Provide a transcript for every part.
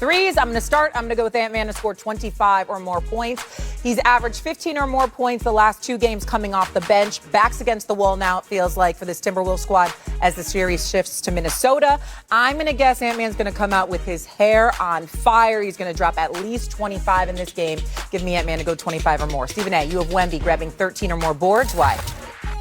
threes. I'm going to go with Ant-Man to score 25 or more points. He's averaged 15 or more points the last 2 games coming off the bench. Backs against the wall now, it feels like, for this Timberwolves squad as the series shifts to Minnesota. I'm going to guess Ant-Man's going to come out with his hair on fire. He's going to drop at least 25 in this game. Give me Ant-Man to go 25 or more. Stephen A., you have Wemby grabbing 13 or more boards. Why?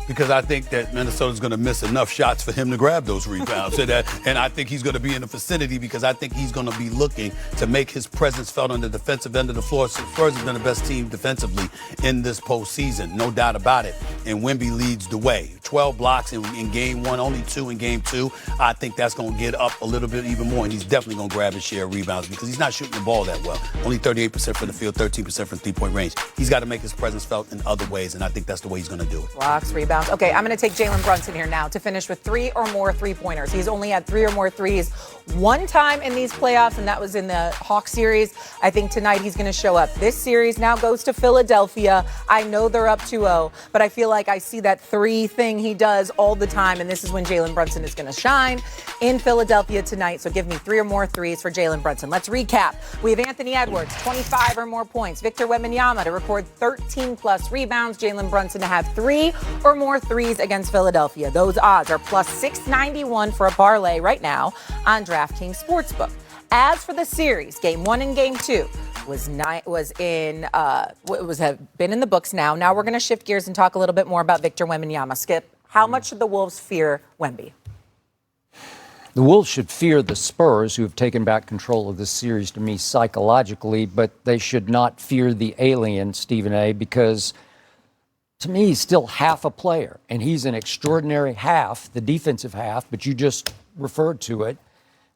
Because I think that Minnesota's going to miss enough shots for him to grab those rebounds. And I think he's going to be in the vicinity because I think he's going to be looking to make his presence felt on the defensive end of the floor. Spurs have been the best team defensively in this postseason, no doubt about it. And Wemby leads the way. 12 blocks in game 1, only 2 in game 2. I think that's going to get up a little bit even more, and he's definitely going to grab his share of rebounds because he's not shooting the ball that well. Only 38% from the field, 13% from three-point range. He's got to make his presence felt in other ways, and I think that's the way he's going to do it. Blocks, rebounds. Okay, I'm going to take Jalen Brunson here now to finish with 3 or more three-pointers. He's only had 3 or more threes one time in these playoffs, and that was in the Hawks series. I think tonight he's going to show up. This series now goes to Philadelphia. I know they're up 2-0, but I feel like I see that 3 thing he does all the time, and this is when Jalen Brunson is going to shine in Philadelphia tonight. So give me 3 or more threes for Jalen Brunson. Let's recap. We have Anthony Edwards, 25 or more points. Victor Wembanyama to record 13-plus rebounds. Jalen Brunson to have 3 or more threes against Philadelphia. Those odds are plus 691 for a parlay right now on DraftKings Sportsbook. As for the series, game 1 and game 2 have been in the books now. Now we're going to shift gears and talk a little bit more about Victor Wembanyama. Skip, how much should the Wolves fear Wemby? The Wolves should fear the Spurs, who have taken back control of this series to me psychologically, but they should not fear the alien, Stephen A., because to me, he's still half a player, and he's an extraordinary half, the defensive half, but you just referred to it.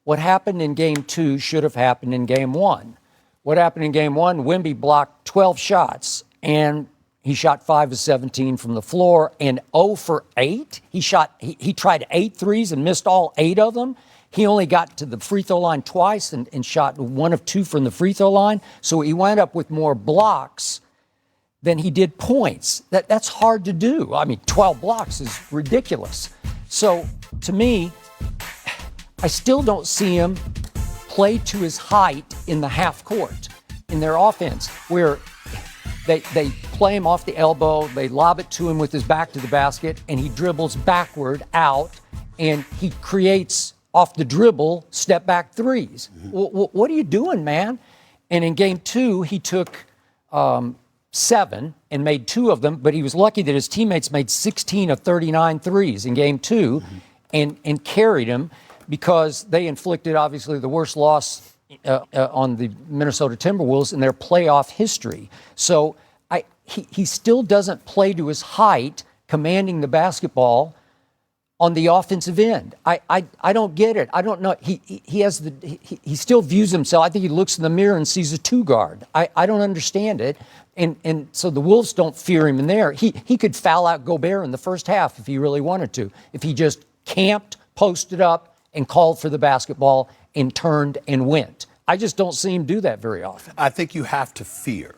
What happened in game 2 should have happened in game 1. What happened in game 1, Wemby blocked 12 shots, and he shot 5 of 17 from the floor and 0 for 8. He tried 8 threes and missed all 8 of them. He only got to the free throw line twice and shot 1 of 2 from the free throw line. So he wound up with more blocks than he did points. That's hard to do. I mean, 12 blocks is ridiculous. So to me, I still don't see him play to his height in the half court in their offense, where they play him off the elbow, they lob it to him with his back to the basket, and he dribbles backward out, and he creates off the dribble step back threes. What are you doing, man? And in game 2, he took 7 and made 2 of them, but he was lucky that his teammates made 16 of 39 threes in game 2 and carried him, because they inflicted, obviously, the worst loss on the Minnesota Timberwolves in their playoff history. So he still doesn't play to his height, commanding the basketball on the offensive end. I don't get it. I don't know. He still views himself. I think he looks in the mirror and sees a 2-guard. I don't understand it. And so the Wolves don't fear him in there. He could foul out Gobert in the first half if he really wanted to, if he just camped, posted up, and called for the basketball and turned and went. I just don't see him do that very often. I think you have to fear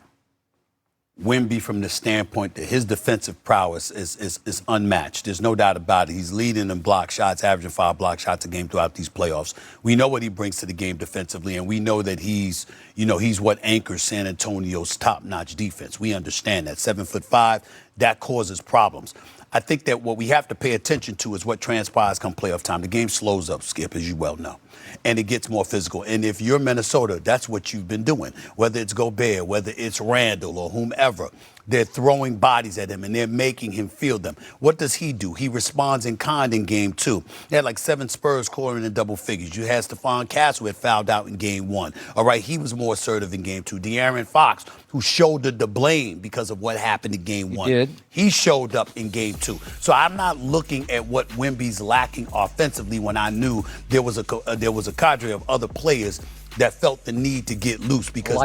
Wemby from the standpoint that his defensive prowess is unmatched. There's no doubt about it. He's leading in block shots, averaging 5 block shots a game throughout these playoffs. We know what he brings to the game defensively, and we know that he's what anchors San Antonio's top-notch defense. We understand that. 7'5", that causes problems. I think that what we have to pay attention to is what transpires come playoff time. The game slows up, Skip, as you well know, and it gets more physical. And if you're Minnesota, that's what you've been doing, whether it's Gobert, whether it's Randall or whomever. They're throwing bodies at him, and they're making him feel them. What does he do? He responds in kind in game 2. They had like 7 Spurs scoring in double figures. You had Stephon Castle who had fouled out in game 1. All right, he was more assertive in game 2. De'Aaron Fox, who shouldered the blame because of what happened in game 1. He showed up in game 2. So I'm not looking at what Wemby's lacking offensively when I knew there was a cadre of other players that felt the need to get loose because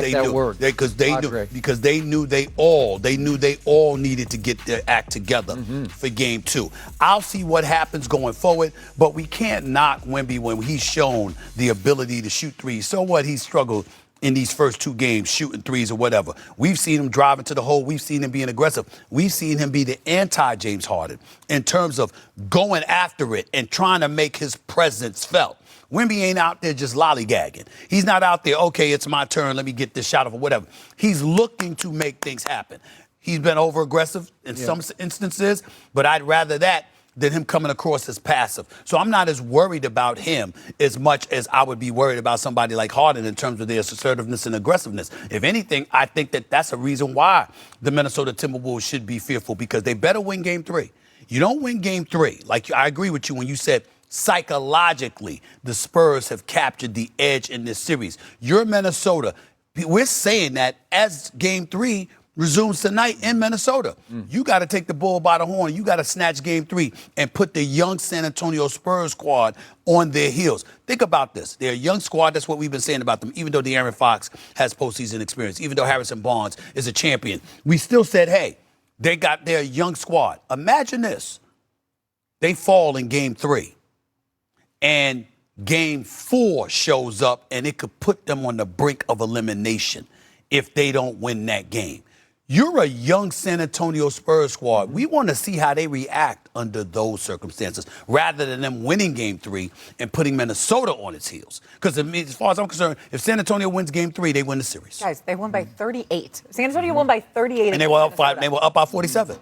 they knew they all needed to get their act together for game 2. I'll see what happens going forward, but we can't knock Wemby when he's shown the ability to shoot threes. So what? He struggled in these first 2 games shooting threes or whatever. We've seen him driving to the hole. We've seen him being aggressive. We've seen him be the anti-James Harden in terms of going after it and trying to make his presence felt. Wemby ain't out there just lollygagging. He's not out there, okay, it's my turn, let me get this shot off or whatever. He's looking to make things happen. He's been over-aggressive in some instances, but I'd rather that than him coming across as passive. So I'm not as worried about him as much as I would be worried about somebody like Harden in terms of their assertiveness and aggressiveness. If anything, I think that that's a reason why the Minnesota Timberwolves should be fearful, because they better win Game 3. You don't win Game 3. Like, I agree with you when you said psychologically the Spurs have captured the edge in this series. You're Minnesota. We're saying that as Game 3 resumes tonight in Minnesota. You got to take the bull by the horn. You got to snatch Game 3 and put the young San Antonio Spurs squad on their heels. Think about this. They're a young squad. That's what we've been saying about them. Even though De'Aaron Fox has postseason experience, even though Harrison Barnes is a champion, we still said, hey, they got their young squad. Imagine this. They fall in Game 3 and Game 4 shows up and it could put them on the brink of elimination if they don't win that game. You're a young San Antonio Spurs squad. We want to see how they react under those circumstances rather than them winning Game 3 and putting Minnesota on its heels. Because as far as I'm concerned, if San Antonio wins Game 3, they win the series. Guys, they won by 38. San Antonio won by 38. And they were up 5. They were up by 47.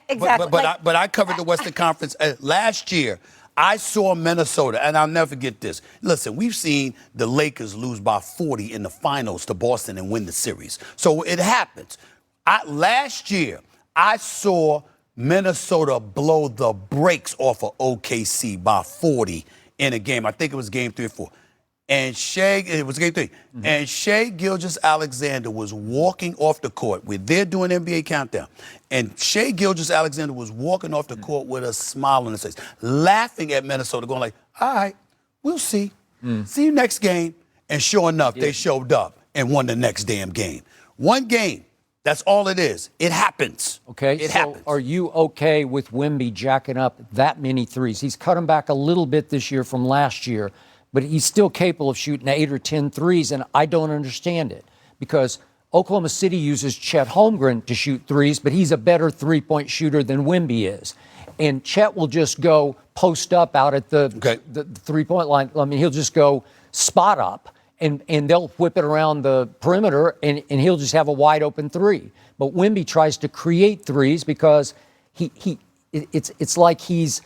Exactly. But I covered the Western Conference last year. I saw Minnesota, and I'll never forget this. Listen, we've seen the Lakers lose by 40 in the finals to Boston and win the series. So it happens. Last year, I saw Minnesota blow the brakes off of OKC by 40 in a game. I think it was Game 3 or 4. And it was Game 3. And Shai Gilgeous-Alexander was walking off the court. We're there doing NBA Countdown. And Shai Gilgeous-Alexander was walking off the court with a smile on his face, laughing at Minnesota, going like, all right, we'll see. See you next game. And sure enough, they showed up and won the next damn game. One game. That's all it is. It happens. Okay, it so happens. Are you okay with Wemby jacking up that many threes? He's cut them back a little bit this year from last year, but he's still capable of shooting 8 or 10 threes, and I don't understand it because Oklahoma City uses Chet Holmgren to shoot threes, but he's a better three-point shooter than Wemby is. And Chet will just go post up out at the three-point line. I mean, he'll just go spot up. And they'll whip it around the perimeter, and he'll just have a wide open three. But Wemby tries to create threes because it's like he's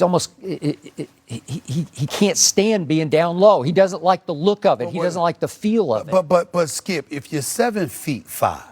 almost he can't stand being down low. He doesn't like the look of it. He doesn't like the feel of it. But Skip, if you're 7'5"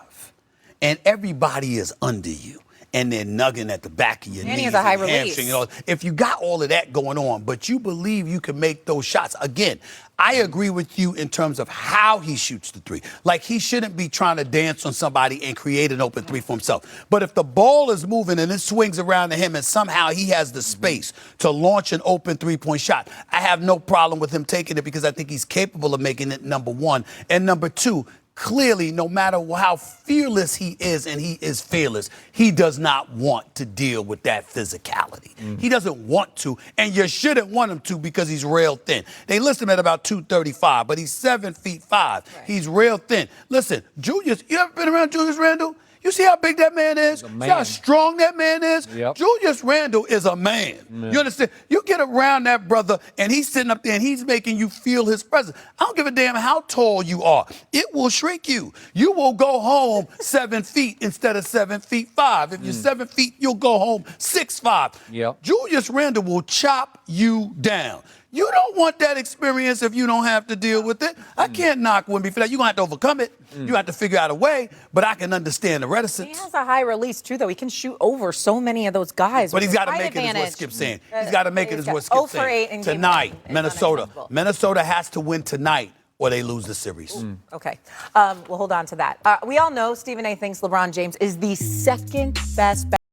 and everybody is under you, and they're nugging at the back of your knees. And he has a high release. Hamstring, if you got all of that going on, but you believe you can make those shots, again, I agree with you in terms of how he shoots the three. Like, he shouldn't be trying to dance on somebody and create an open three for himself. But if the ball is moving and it swings around to him and somehow he has the space to launch an open three-point shot, I have no problem with him taking it because I think he's capable of making it, number one. And number two, clearly, no matter how fearless he is, and he is fearless, he does not want to deal with that physicality. He doesn't want to, and you shouldn't want him to because he's real thin. They list him at about 235, but he's 7'5". Right. He's real thin. Listen, Julius, you ever been around Julius Randle? You see how big that man is? See how strong that man is? Yep. Julius Randle is a man. You understand? You get around that brother, and he's sitting up there, and he's making you feel his presence. I don't give a damn how tall you are. It will shrink you. You will go home 7 feet instead of 7'5". If you're 7 feet, you'll go home 6'5". Yep. Julius Randle will chop you down. You don't want that experience if you don't have to deal with it. I can't knock Wemby for that. You're going to have to overcome it. You have to figure out a way, but I can understand the reticence. He has a high release, too, though. He can shoot over so many of those guys. But he's got to make it, is what Skip's saying. He's got to make it, is what Skip's saying. Tonight, Minnesota. Minnesota has to win tonight or they lose the series. Okay. We'll hold on to that. We all know Stephen A. thinks LeBron James is the second best